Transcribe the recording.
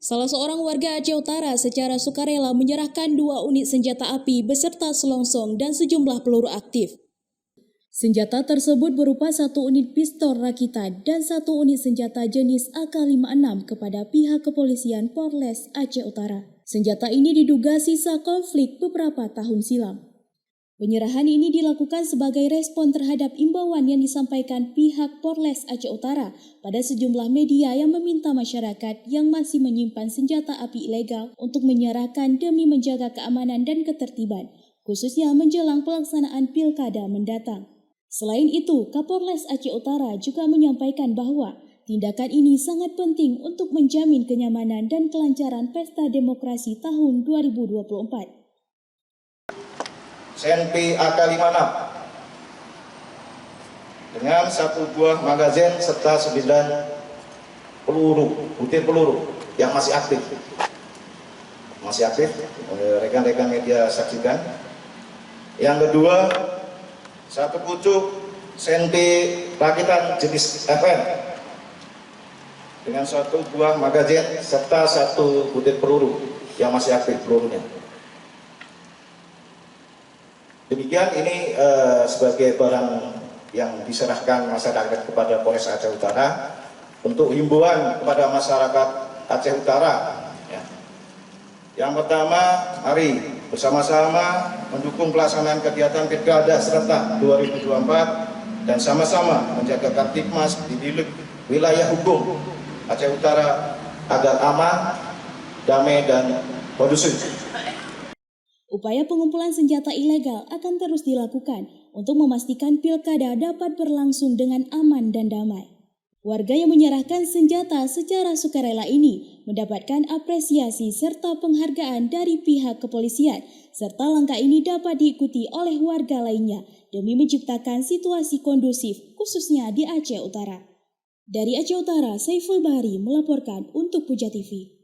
Salah seorang warga Aceh Utara secara sukarela menyerahkan 2 unit senjata api beserta selongsong dan sejumlah peluru aktif. Senjata tersebut berupa 1 unit pistol rakitan dan 1 unit senjata jenis AK-56 kepada pihak kepolisian Polres Aceh Utara. Senjata ini diduga sisa konflik beberapa tahun silam. Penyerahan ini dilakukan sebagai respon terhadap imbauan yang disampaikan pihak Polres Aceh Utara pada sejumlah media yang meminta masyarakat yang masih menyimpan senjata api ilegal untuk menyerahkan demi menjaga keamanan dan ketertiban, khususnya menjelang pelaksanaan pilkada mendatang. Selain itu, Kapolres Aceh Utara juga menyampaikan bahwa tindakan ini sangat penting untuk menjamin kenyamanan dan kelancaran pesta demokrasi tahun 2024. SNP AK-56 dengan 1 buah magazin serta 9 butir peluru yang masih aktif. Rekan-rekan media saksikan. Yang kedua, 1 pucuk SNP rakitan jenis FN dengan 1 buah magazin serta 1 butir peluru yang masih aktif pelurunya. Demikian ini sebagai barang yang diserahkan masyarakat kepada Polres Aceh Utara untuk himbauan kepada masyarakat Aceh Utara. Ya. Yang pertama, mari bersama-sama mendukung pelaksanaan kegiatan Pilkada serentak 2024 dan sama-sama menjaga Kamtipmas di wilayah hukum Aceh Utara agar aman, damai, dan kondusif. Upaya pengumpulan senjata ilegal akan terus dilakukan untuk memastikan pilkada dapat berlangsung dengan aman dan damai. Warga yang menyerahkan senjata secara sukarela ini mendapatkan apresiasi serta penghargaan dari pihak kepolisian, serta langkah ini dapat diikuti oleh warga lainnya demi menciptakan situasi kondusif khususnya di Aceh Utara. Dari Aceh Utara, Saiful Bahri melaporkan untuk Puja TV.